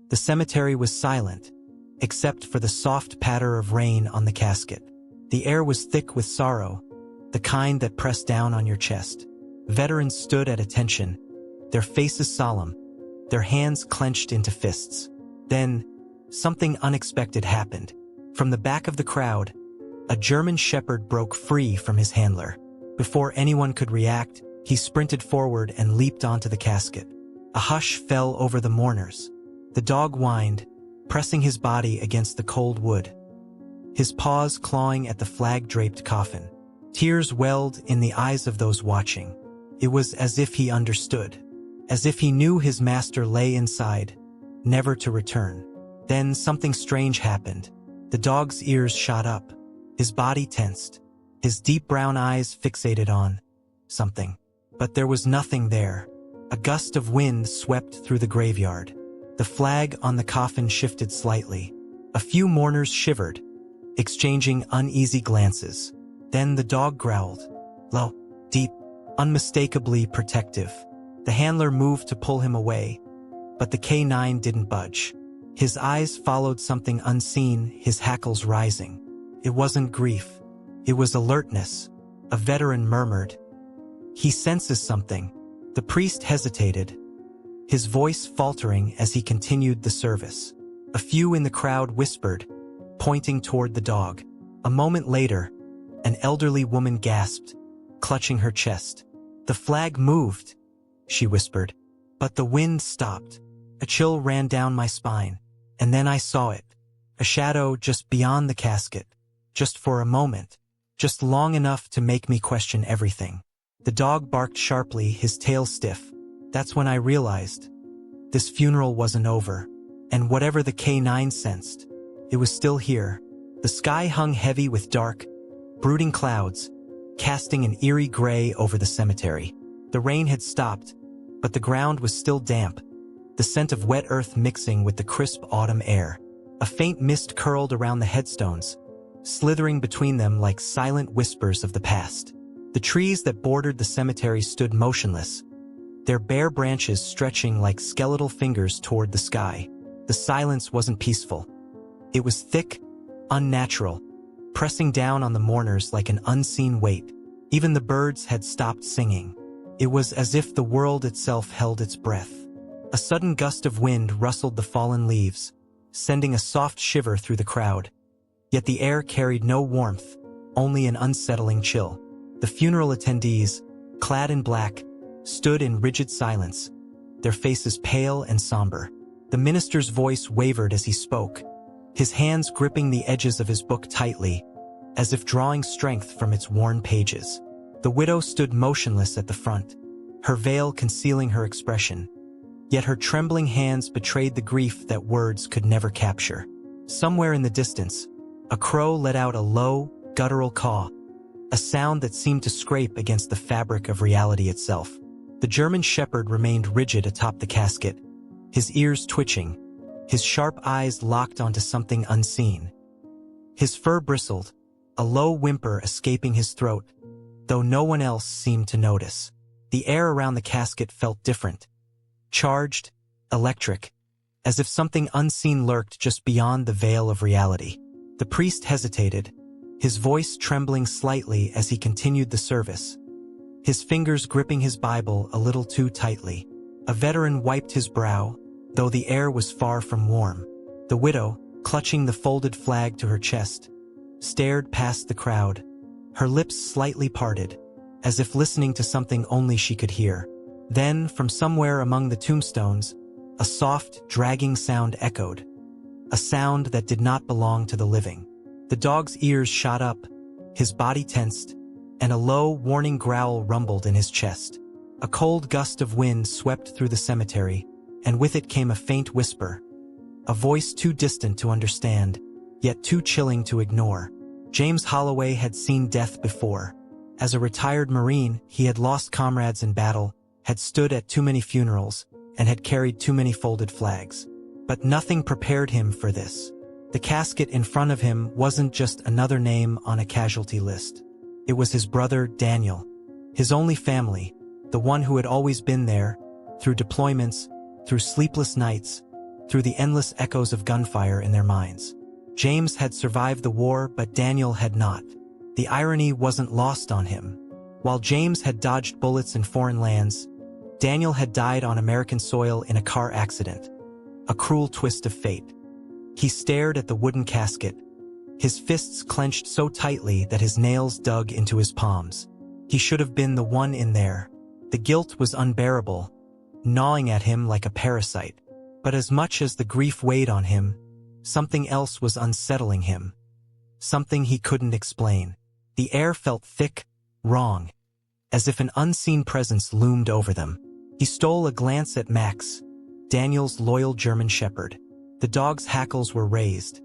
The cemetery was silent, except for the soft patter of rain on the casket. The air was thick with sorrow, the kind that pressed down on your chest. Veterans stood at attention, their faces solemn, their hands clenched into fists. Then, something unexpected happened. From the back of the crowd, a German shepherd broke free from his handler. Before anyone could react, he sprinted forward and leaped onto the casket. A hush fell over the mourners. The dog whined, pressing his body against the cold wood, his paws clawing at the flag-draped coffin. Tears welled in the eyes of those watching. It was as if he understood, as if he knew his master lay inside, never to return. Then something strange happened. The dog's ears shot up, his body tensed, his deep brown eyes fixated on something. But there was nothing there. A gust of wind swept through the graveyard. The flag on the coffin shifted slightly. A few mourners shivered, exchanging uneasy glances. Then the dog growled, low, deep, unmistakably protective. The handler moved to pull him away, but the K9 didn't budge. His eyes followed something unseen, his hackles rising. It wasn't grief. It was alertness. A veteran murmured, "He senses something." The priest hesitated, his voice faltering as he continued the service. A few in the crowd whispered, pointing toward the dog. A moment later, an elderly woman gasped, clutching her chest. "The flag moved," she whispered, "but the wind stopped." A chill ran down my spine, and then I saw it. A shadow just beyond the casket, just for a moment, just long enough to make me question everything. The dog barked sharply, his tail stiff. That's when I realized this funeral wasn't over, and whatever the K9 sensed, it was still here. The sky hung heavy with dark, brooding clouds, casting an eerie gray over the cemetery. The rain had stopped, but the ground was still damp, the scent of wet earth mixing with the crisp autumn air. A faint mist curled around the headstones, slithering between them like silent whispers of the past. The trees that bordered the cemetery stood motionless, their bare branches stretching like skeletal fingers toward the sky. The silence wasn't peaceful. It was thick, unnatural, pressing down on the mourners like an unseen weight. Even the birds had stopped singing. It was as if the world itself held its breath. A sudden gust of wind rustled the fallen leaves, sending a soft shiver through the crowd. Yet the air carried no warmth, only an unsettling chill. The funeral attendees, clad in black, stood in rigid silence, their faces pale and somber. The minister's voice wavered as he spoke, his hands gripping the edges of his book tightly, as if drawing strength from its worn pages. The widow stood motionless at the front, her veil concealing her expression, yet her trembling hands betrayed the grief that words could never capture. Somewhere in the distance, a crow let out a low, guttural caw, a sound that seemed to scrape against the fabric of reality itself. The German shepherd remained rigid atop the casket, his ears twitching, his sharp eyes locked onto something unseen. His fur bristled, a low whimper escaping his throat, though no one else seemed to notice. The air around the casket felt different, charged, electric, as if something unseen lurked just beyond the veil of reality. The priest hesitated, his voice trembling slightly as he continued the service, his fingers gripping his Bible a little too tightly. A veteran wiped his brow, though the air was far from warm. The widow, clutching the folded flag to her chest, stared past the crowd, her lips slightly parted, as if listening to something only she could hear. Then, from somewhere among the tombstones, a soft, dragging sound echoed, a sound that did not belong to the living. The dog's ears shot up, his body tensed, and a low, warning growl rumbled in his chest. A cold gust of wind swept through the cemetery, and with it came a faint whisper, a voice too distant to understand, yet too chilling to ignore. James Holloway had seen death before. As a retired Marine, he had lost comrades in battle, had stood at too many funerals, and had carried too many folded flags. But nothing prepared him for this. The casket in front of him wasn't just another name on a casualty list. It was his brother, Daniel, his only family, the one who had always been there, through deployments, through sleepless nights, through the endless echoes of gunfire in their minds. James had survived the war, but Daniel had not. The irony wasn't lost on him. While James had dodged bullets in foreign lands, Daniel had died on American soil in a car accident. A cruel twist of fate. He stared at the wooden casket, his fists clenched so tightly that his nails dug into his palms. He should have been the one in there. The guilt was unbearable, gnawing at him like a parasite. But as much as the grief weighed on him, something else was unsettling him. Something he couldn't explain. The air felt thick, wrong, as if an unseen presence loomed over them. He stole a glance at Max, Daniel's loyal German shepherd. The dog's hackles were raised,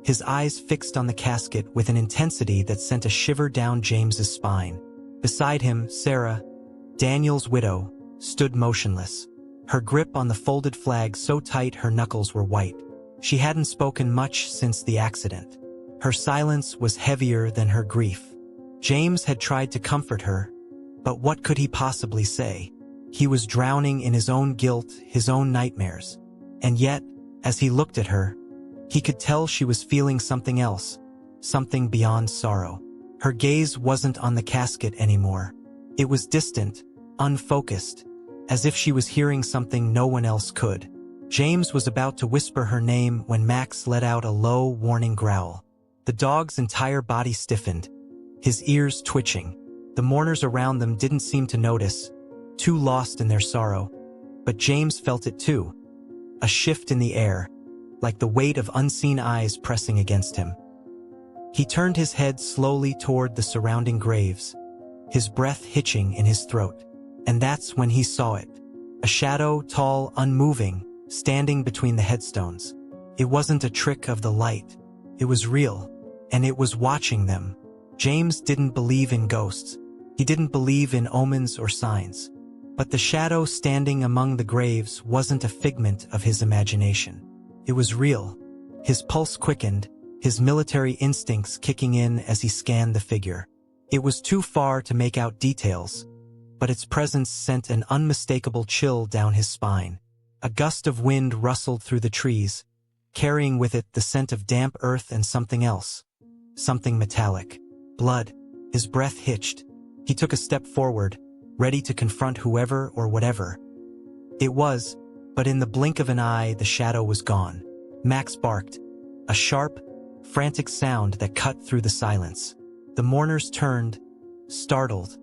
his eyes fixed on the casket with an intensity that sent a shiver down James's spine. Beside him, Sarah, Daniel's widow, stood motionless, her grip on the folded flag so tight her knuckles were white. She hadn't spoken much since the accident. Her silence was heavier than her grief. James had tried to comfort her, but what could he possibly say? He was drowning in his own guilt, his own nightmares. And yet, as he looked at her, he could tell she was feeling something else, something beyond sorrow. Her gaze wasn't on the casket anymore. It was distant, unfocused, as if she was hearing something no one else could. James was about to whisper her name when Max let out a low, warning growl. The dog's entire body stiffened, his ears twitching. The mourners around them didn't seem to notice, too lost in their sorrow. But James felt it too. A shift in the air, like the weight of unseen eyes pressing against him. He turned his head slowly toward the surrounding graves, his breath hitching in his throat. And that's when he saw it. A shadow, tall, unmoving, standing between the headstones. It wasn't a trick of the light. It was real, and it was watching them. James didn't believe in ghosts. He didn't believe in omens or signs. But the shadow standing among the graves wasn't a figment of his imagination. It was real. His pulse quickened, his military instincts kicking in as he scanned the figure. It was too far to make out details, but its presence sent an unmistakable chill down his spine. A gust of wind rustled through the trees, carrying with it the scent of damp earth and something else. Something metallic. Blood. His breath hitched. He took a step forward, ready to confront whoever or whatever it was, but in the blink of an eye the shadow was gone. Max barked, a sharp, frantic sound that cut through the silence. The mourners turned, startled,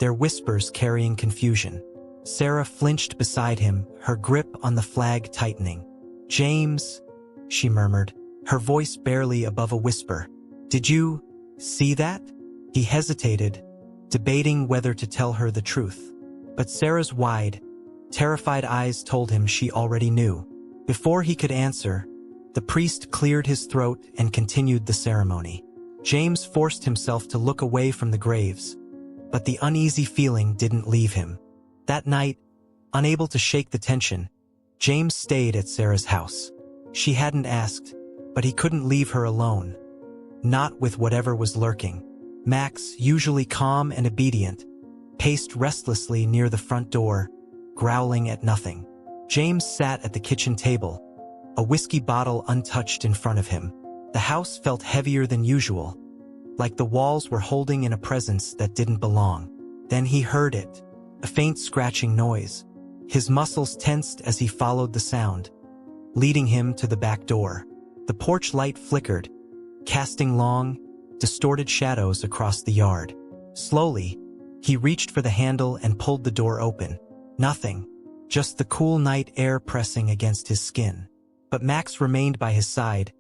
their whispers carrying confusion. Sarah flinched beside him, her grip on the flag tightening. "James," she murmured, her voice barely above a whisper. "Did you see that?" He hesitated, debating whether to tell her the truth. But Sarah's wide, terrified eyes told him she already knew. Before he could answer, the priest cleared his throat and continued the ceremony. James forced himself to look away from the graves, but the uneasy feeling didn't leave him. That night, unable to shake the tension, James stayed at Sarah's house. She hadn't asked, but he couldn't leave her alone. Not with whatever was lurking. Max, usually calm and obedient, paced restlessly near the front door, growling at nothing. James sat at the kitchen table, a whiskey bottle untouched in front of him. The house felt heavier than usual, like the walls were holding in a presence that didn't belong. Then he heard it, a faint scratching noise. His muscles tensed as he followed the sound, leading him to the back door. The porch light flickered, casting long, distorted shadows across the yard. Slowly, he reached for the handle and pulled the door open. Nothing, just the cool night air pressing against his skin. But Max remained by his side,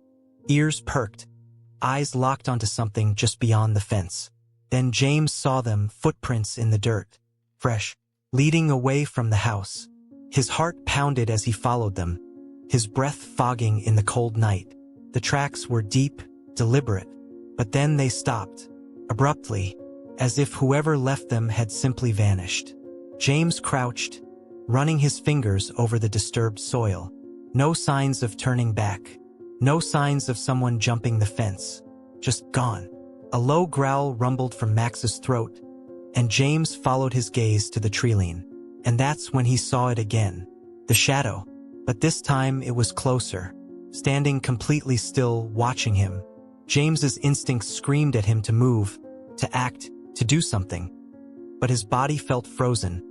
ears perked, eyes locked onto something just beyond the fence. Then James saw them, footprints in the dirt, fresh, leading away from the house. His heart pounded as he followed them, his breath fogging in the cold night. The tracks were deep, deliberate, but then they stopped, abruptly, as if whoever left them had simply vanished. James crouched, running his fingers over the disturbed soil. No signs of turning back. No signs of someone jumping the fence. Just gone. A low growl rumbled from Max's throat, and James followed his gaze to the tree line. And that's when he saw it again. The shadow. But this time it was closer, standing completely still, watching him. James's instincts screamed at him to move, to act, to do something. But his body felt frozen,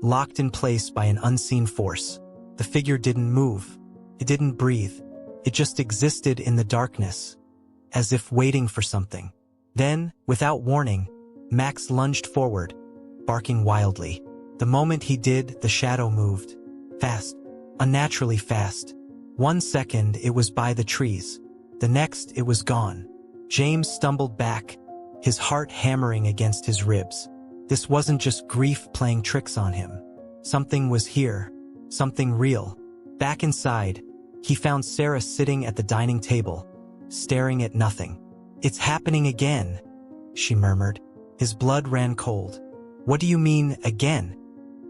locked in place by an unseen force. The figure didn't move. It didn't breathe. It just existed in the darkness, as if waiting for something. Then, without warning, Max lunged forward, barking wildly. The moment he did, the shadow moved. Fast. Unnaturally fast. 1 second it was by the trees. The next it was gone. James stumbled back, his heart hammering against his ribs. This wasn't just grief playing tricks on him. Something was here. Something real. Back inside, he found Sarah sitting at the dining table, staring at nothing. "It's happening again," she murmured. His blood ran cold. "What do you mean, again?"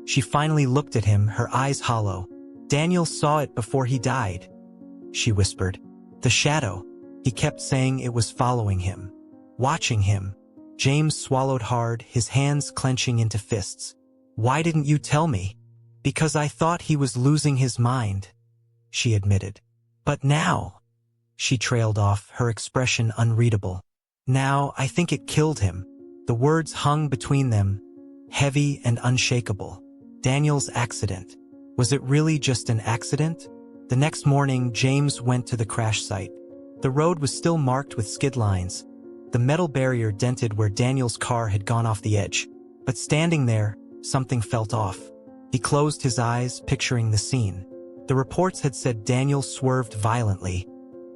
She finally looked at him, her eyes hollow. "Daniel saw it before he died," she whispered. "The shadow." He kept saying it was following him, watching him. James swallowed hard, his hands clenching into fists. "Why didn't you tell me?" "Because I thought he was losing his mind," she admitted. "But now," she trailed off, her expression unreadable. "Now, I think it killed him." The words hung between them, heavy and unshakable. Daniel's accident. Was it really just an accident? The next morning, James went to the crash site. The road was still marked with skid lines, the metal barrier dented where Daniel's car had gone off the edge. But standing there, something felt off. He closed his eyes, picturing the scene. The reports had said Daniel swerved violently,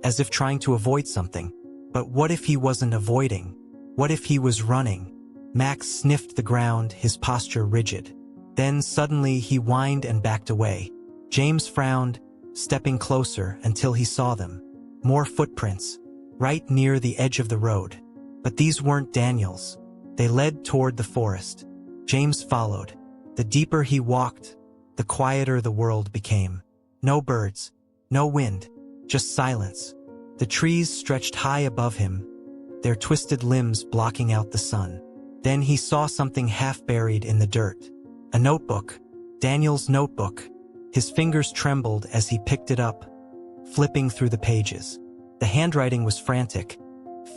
as if trying to avoid something. But what if he wasn't avoiding? What if he was running? Max sniffed the ground, his posture rigid. Then suddenly he whined and backed away. James frowned, stepping closer until he saw them. More footprints, right near the edge of the road. But these weren't Daniel's. They led toward the forest. James followed. The deeper he walked, the quieter the world became. No birds, no wind, just silence. The trees stretched high above him, their twisted limbs blocking out the sun. Then he saw something half buried in the dirt. A notebook. Daniel's notebook. His fingers trembled as he picked it up, flipping through the pages. The handwriting was frantic,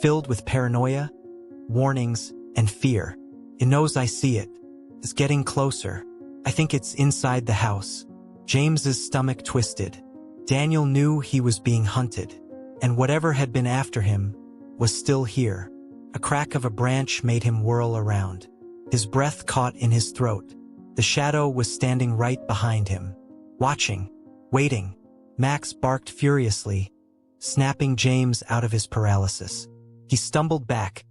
filled with paranoia, warnings, and fear. "It knows I see it. It's getting closer. I think it's inside the house." James's stomach twisted. Daniel knew he was being hunted, and whatever had been after him was still here. A crack of a branch made him whirl around. His breath caught in his throat. The shadow was standing right behind him, watching, waiting. Max barked furiously, snapping James out of his paralysis. He stumbled back,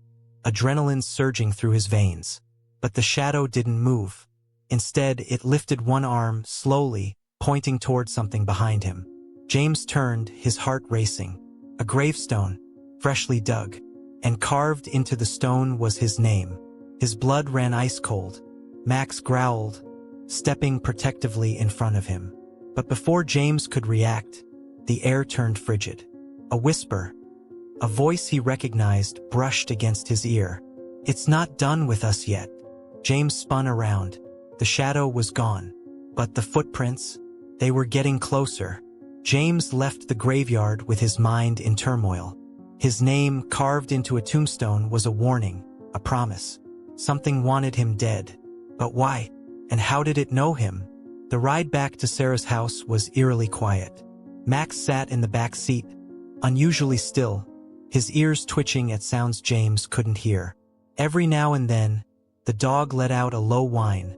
adrenaline surging through his veins. But the shadow didn't move. Instead, it lifted one arm, slowly, pointing toward something behind him. James turned, his heart racing. A gravestone, freshly dug, and carved into the stone was his name. His blood ran ice cold. Max growled, stepping protectively in front of him. But before James could react, the air turned frigid. A whisper, a voice he recognized, brushed against his ear. "It's not done with us yet." James spun around. The shadow was gone. But the footprints, they were getting closer. James left the graveyard with his mind in turmoil. His name, carved into a tombstone, was a warning, a promise. Something wanted him dead. But why? And how did it know him? The ride back to Sarah's house was eerily quiet. Max sat in the back seat, unusually still, his ears twitching at sounds James couldn't hear. Every now and then, the dog let out a low whine,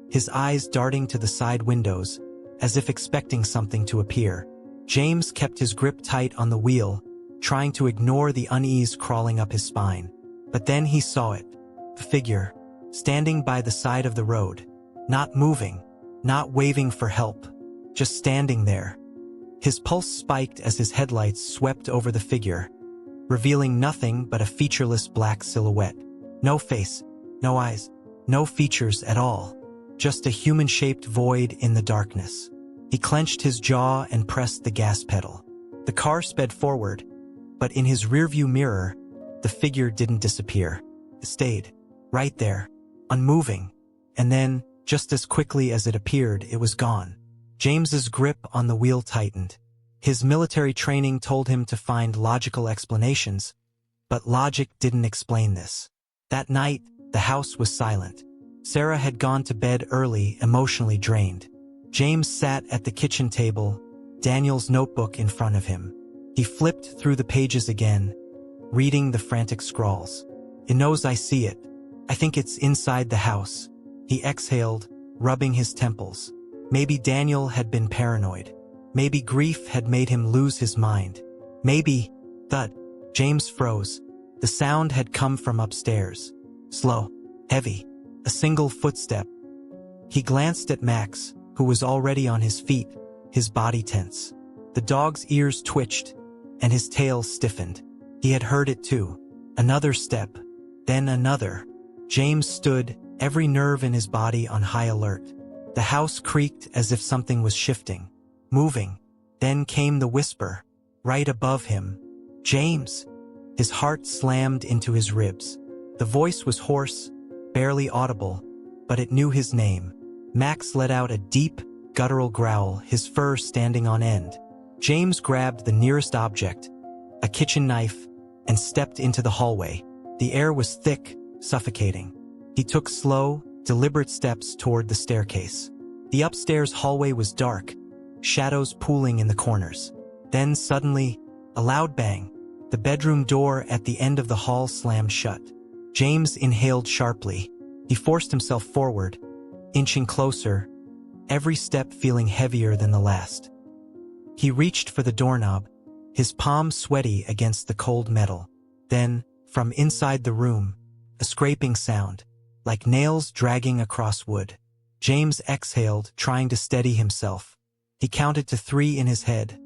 his eyes darting to the side windows, as if expecting something to appear. James kept his grip tight on the wheel, trying to ignore the unease crawling up his spine. But then he saw it. A figure, standing by the side of the road, not moving, not waving for help, just standing there. His pulse spiked as his headlights swept over the figure, revealing nothing but a featureless black silhouette. No face, no eyes, no features at all. Just a human-shaped void in the darkness. He clenched his jaw and pressed the gas pedal. The car sped forward, but in his rearview mirror, the figure didn't disappear. It stayed, right there, unmoving. And then, just as quickly as it appeared, it was gone. James's grip on the wheel tightened. His military training told him to find logical explanations, but logic didn't explain this. That night, the house was silent. Sarah had gone to bed early, emotionally drained. James sat at the kitchen table, Daniel's notebook in front of him. He flipped through the pages again, reading the frantic scrawls. "It knows I see it. I think it's inside the house." He exhaled, rubbing his temples. Maybe Daniel had been paranoid. Maybe grief had made him lose his mind. Maybe, thud. James froze. The sound had come from upstairs. Slow, heavy, a single footstep. He glanced at Max, who was already on his feet, his body tense. The dog's ears twitched, and his tail stiffened. He had heard it too. Another step, then another. James stood, every nerve in his body on high alert. The house creaked as if something was shifting, moving. Then came the whisper, right above him. "James!" His heart slammed into his ribs. The voice was hoarse, barely audible, but it knew his name. Max let out a deep, guttural growl, his fur standing on end. James grabbed the nearest object, a kitchen knife, and stepped into the hallway. The air was thick, suffocating. He took slow, deliberate steps toward the staircase. The upstairs hallway was dark, shadows pooling in the corners. Then suddenly, a loud bang. The bedroom door at the end of the hall slammed shut. James inhaled sharply. He forced himself forward, inching closer, every step feeling heavier than the last. He reached for the doorknob, his palm sweaty against the cold metal. Then, from inside the room, a scraping sound, like nails dragging across wood. James exhaled, trying to steady himself. He counted to 3 in his head,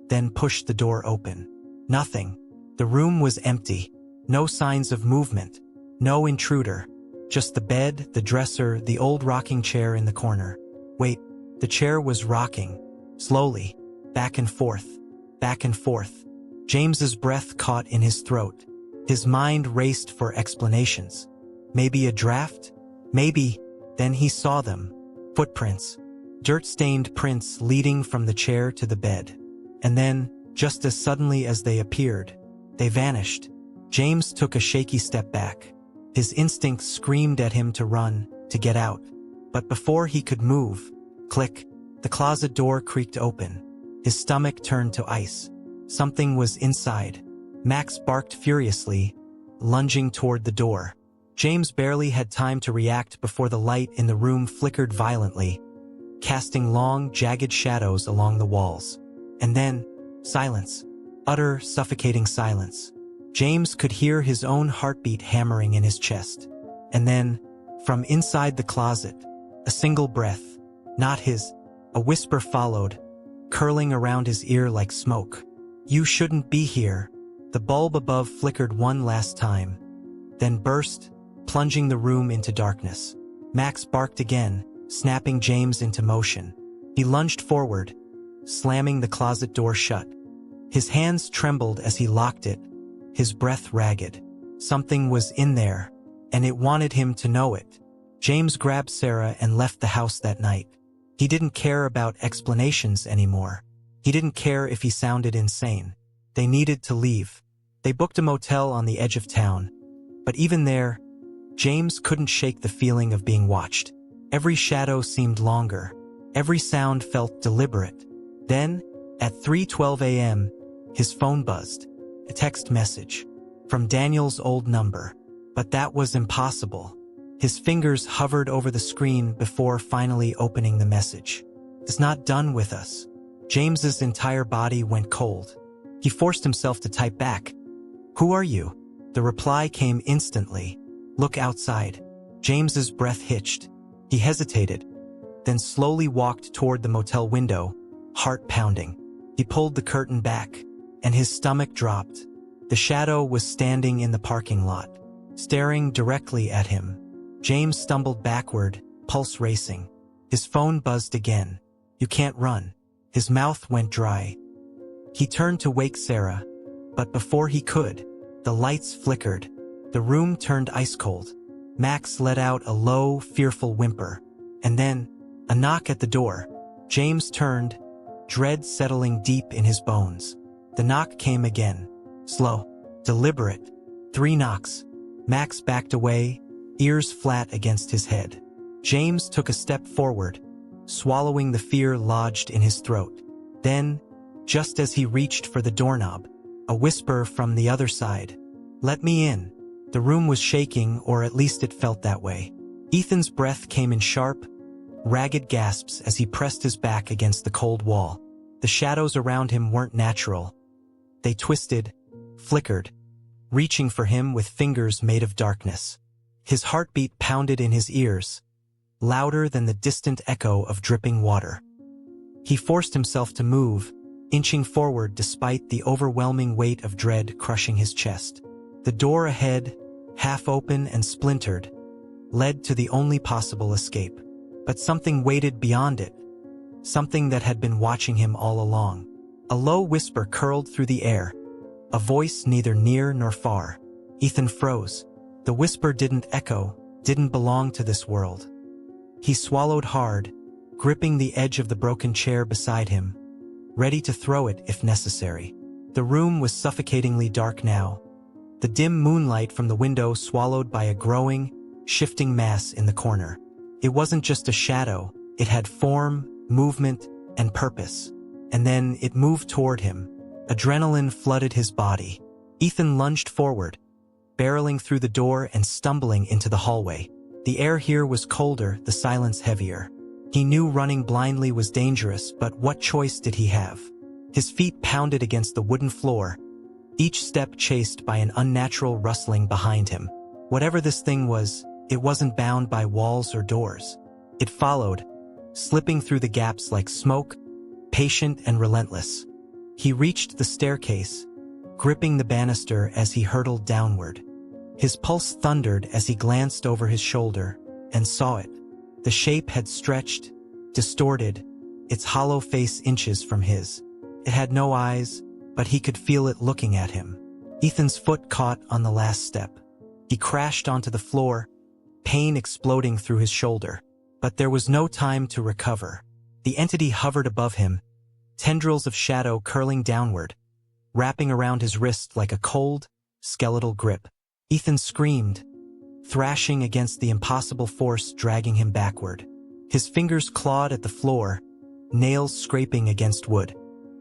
then pushed the door open. Nothing. The room was empty. No signs of movement. No intruder. Just the bed, the dresser, the old rocking chair in the corner. Wait, the chair was rocking. Slowly. Back and forth. Back and forth. James's breath caught in his throat. His mind raced for explanations. Maybe a draft? Maybe. Then he saw them. Footprints. Dirt-stained prints leading from the chair to the bed. And then, just as suddenly as they appeared, they vanished. James took a shaky step back. His instincts screamed at him to run, to get out. But before he could move, click, the closet door creaked open. His stomach turned to ice. Something was inside. Max barked furiously, lunging toward the door. James barely had time to react before the light in the room flickered violently, casting long, jagged shadows along the walls. And then, silence. Utter, suffocating silence. James could hear his own heartbeat hammering in his chest. And then, from inside the closet, a single breath, not his, a whisper followed, curling around his ear like smoke. "You shouldn't be here." The bulb above flickered one last time, then burst, plunging the room into darkness. Max barked again, snapping James into motion. He lunged forward, slamming the closet door shut. His hands trembled as he locked it, his breath ragged. Something was in there, and it wanted him to know it. James grabbed Sarah and left the house that night. He didn't care about explanations anymore. He didn't care if he sounded insane. They needed to leave. They booked a motel on the edge of town. But even there, James couldn't shake the feeling of being watched. Every shadow seemed longer. Every sound felt deliberate. Then, at 3:12 a.m., his phone buzzed. A text message. From Daniel's old number. But that was impossible. His fingers hovered over the screen before finally opening the message. "It's not done with us." James's entire body went cold. He forced himself to type back. "Who are you?" The reply came instantly. "Look outside." James's breath hitched. He hesitated, then slowly walked toward the motel window, heart pounding. He pulled the curtain back, and his stomach dropped. The shadow was standing in the parking lot, staring directly at him. James stumbled backward, pulse racing. His phone buzzed again. "You can't run." His mouth went dry. He turned to wake Sarah, but before he could, the lights flickered. The room turned ice cold. Max let out a low, fearful whimper. And then, a knock at the door. James turned, dread settling deep in his bones. The knock came again. Slow, deliberate. 3 knocks. Max backed away, ears flat against his head. James took a step forward, swallowing the fear lodged in his throat. Then, just as he reached for the doorknob, a whisper from the other side. "Let me in." The room was shaking, or at least it felt that way. Ethan's breath came in sharp, ragged gasps as he pressed his back against the cold wall. The shadows around him weren't natural. They twisted, flickered, reaching for him with fingers made of darkness. His heartbeat pounded in his ears, louder than the distant echo of dripping water. He forced himself to move, inching forward despite the overwhelming weight of dread crushing his chest. The door ahead, half open and splintered, led to the only possible escape. But something waited beyond it, something that had been watching him all along. A low whisper curled through the air, a voice neither near nor far. Ethan froze. The whisper didn't echo, didn't belong to this world. He swallowed hard, gripping the edge of the broken chair beside him, ready to throw it if necessary. The room was suffocatingly dark now, the dim moonlight from the window swallowed by a growing, shifting mass in the corner. It wasn't just a shadow, it had form, movement, and purpose. And then it moved toward him. Adrenaline flooded his body. Ethan lunged forward, barreling through the door and stumbling into the hallway. The air here was colder, the silence heavier. He knew running blindly was dangerous, but what choice did he have? His feet pounded against the wooden floor, each step chased by an unnatural rustling behind him. Whatever this thing was, it wasn't bound by walls or doors. It followed, slipping through the gaps like smoke, patient and relentless. He reached the staircase, gripping the banister as he hurtled downward. His pulse thundered as he glanced over his shoulder and saw it. The shape had stretched, distorted, its hollow face inches from his. It had no eyes, but he could feel it looking at him. Ethan's foot caught on the last step. He crashed onto the floor, pain exploding through his shoulder. But there was no time to recover. The entity hovered above him, tendrils of shadow curling downward, wrapping around his wrist like a cold, skeletal grip. Ethan screamed, thrashing against the impossible force dragging him backward. His fingers clawed at the floor, nails scraping against wood.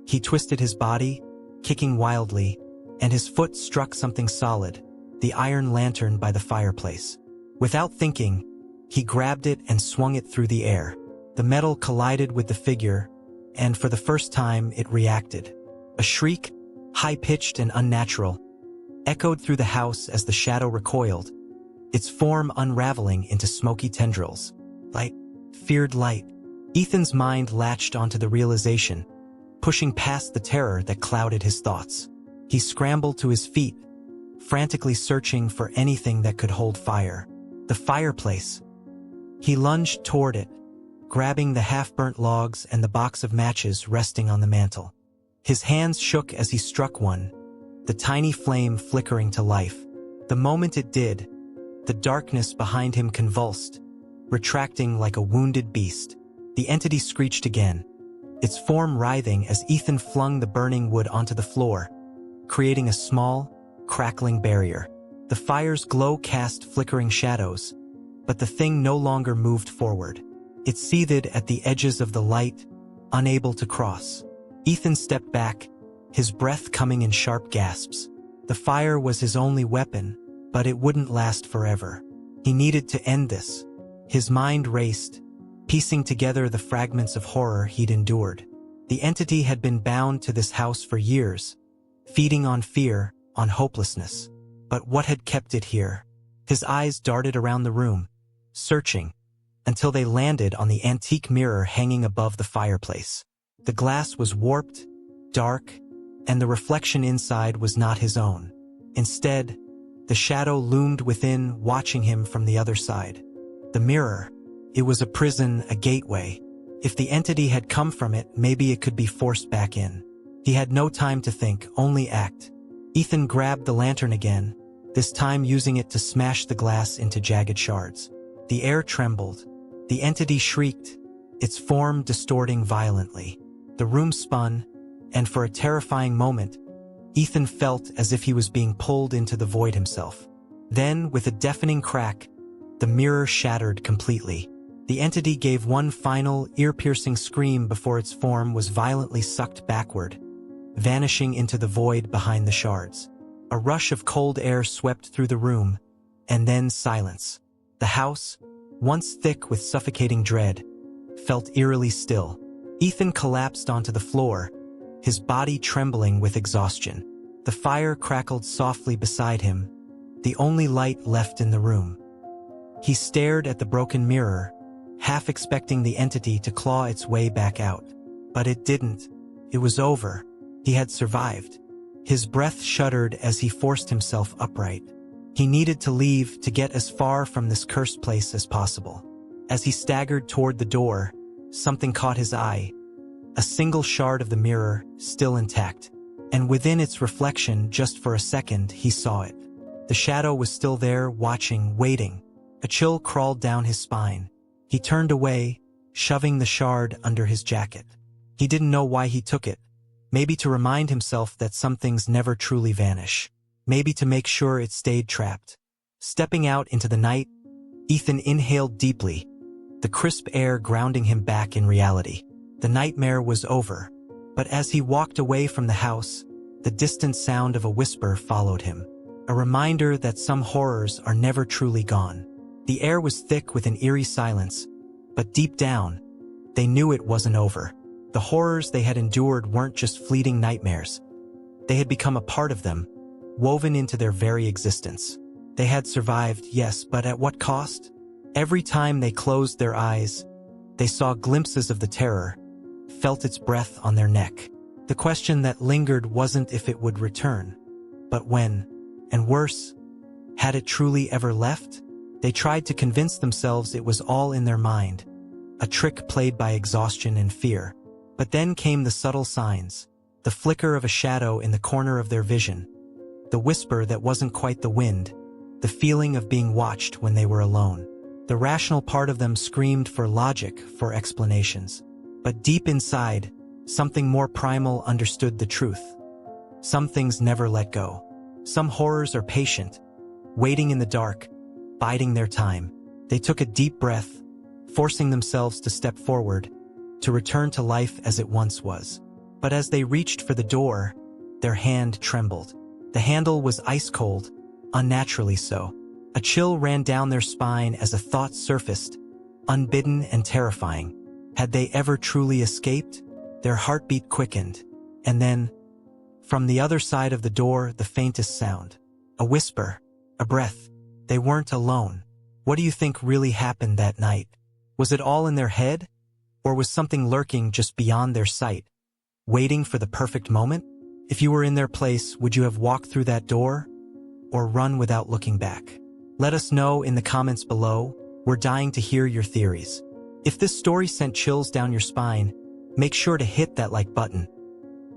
He twisted his body, kicking wildly, and his foot struck something solid, the iron lantern by the fireplace. Without thinking, he grabbed it and swung it through the air. The metal collided with the figure, and for the first time it reacted. A shriek, high-pitched and unnatural, echoed through the house as the shadow recoiled, its form unraveling into smoky tendrils. Light, feared light. Ethan's mind latched onto the realization, pushing past the terror that clouded his thoughts. He scrambled to his feet, frantically searching for anything that could hold fire. The fireplace. He lunged toward it, grabbing the half-burnt logs and the box of matches resting on the mantel. His hands shook as he struck one, the tiny flame flickering to life. The moment it did, the darkness behind him convulsed, retracting like a wounded beast. The entity screeched again, its form writhing as Ethan flung the burning wood onto the floor, creating a small, crackling barrier. The fire's glow cast flickering shadows, but the thing no longer moved forward. It seethed at the edges of the light, unable to cross. Ethan stepped back, his breath coming in sharp gasps. The fire was his only weapon, but it wouldn't last forever. He needed to end this. His mind raced, piecing together the fragments of horror he'd endured. The entity had been bound to this house for years, feeding on fear, on hopelessness. But what had kept it here? His eyes darted around the room, searching, until they landed on the antique mirror hanging above the fireplace. The glass was warped, dark, and the reflection inside was not his own. Instead, the shadow loomed within, watching him from the other side. The mirror. It was a prison, a gateway. If the entity had come from it, maybe it could be forced back in. He had no time to think, only act. Ethan grabbed the lantern again, this time using it to smash the glass into jagged shards. The air trembled. The entity shrieked, its form distorting violently. The room spun, and for a terrifying moment, Ethan felt as if he was being pulled into the void himself. Then, with a deafening crack, the mirror shattered completely. The entity gave one final, ear-piercing scream before its form was violently sucked backward, vanishing into the void behind the shards. A rush of cold air swept through the room, and then silence. The house, once thick with suffocating dread, felt eerily still. Ethan collapsed onto the floor, his body trembling with exhaustion. The fire crackled softly beside him, the only light left in the room. He stared at the broken mirror, half expecting the entity to claw its way back out. But it didn't. It was over. He had survived. His breath shuddered as he forced himself upright. He needed to leave to get as far from this cursed place as possible. As he staggered toward the door, something caught his eye. A single shard of the mirror, still intact. And within its reflection, just for a second, he saw it. The shadow was still there, watching, waiting. A chill crawled down his spine. He turned away, shoving the shard under his jacket. He didn't know why he took it. Maybe to remind himself that some things never truly vanish. Maybe to make sure it stayed trapped. Stepping out into the night, Ethan inhaled deeply, the crisp air grounding him back in reality. The nightmare was over, but as he walked away from the house, the distant sound of a whisper followed him. A reminder that some horrors are never truly gone. The air was thick with an eerie silence, but deep down, they knew it wasn't over. The horrors they had endured weren't just fleeting nightmares. They had become a part of them, woven into their very existence. They had survived, yes, but at what cost? Every time they closed their eyes, they saw glimpses of the terror, felt its breath on their neck. The question that lingered wasn't if it would return, but when, and worse, had it truly ever left? They tried to convince themselves it was all in their mind, a trick played by exhaustion and fear. But then came the subtle signs, the flicker of a shadow in the corner of their vision, the whisper that wasn't quite the wind, the feeling of being watched when they were alone. The rational part of them screamed for logic, for explanations. But deep inside, something more primal understood the truth. Some things never let go. Some horrors are patient, waiting in the dark, biding their time. They took a deep breath, forcing themselves to step forward, to return to life as it once was. But as they reached for the door, their hand trembled. The handle was ice cold, unnaturally so. A chill ran down their spine as a thought surfaced, unbidden and terrifying. Had they ever truly escaped? Their heartbeat quickened. And then, from the other side of the door, the faintest sound. A whisper, a breath. They weren't alone. What do you think really happened that night? Was it all in their head? Or was something lurking just beyond their sight, waiting for the perfect moment? If you were in their place, would you have walked through that door, or run without looking back? Let us know in the comments below. We're dying to hear your theories. If this story sent chills down your spine, make sure to hit that like button.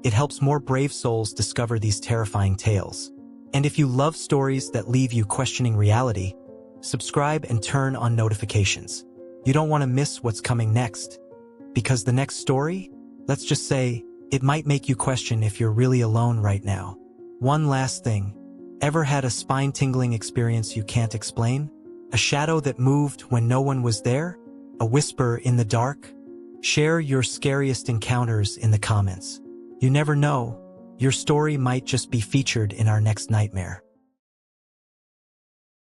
It helps more brave souls discover these terrifying tales. And if you love stories that leave you questioning reality, subscribe and turn on notifications. You don't want to miss what's coming next. Because the next story, let's just say, it might make you question if you're really alone right now. One last thing. Ever had a spine-tingling experience you can't explain? A shadow that moved when no one was there? A whisper in the dark? Share your scariest encounters in the comments. You never know, your story might just be featured in our next nightmare.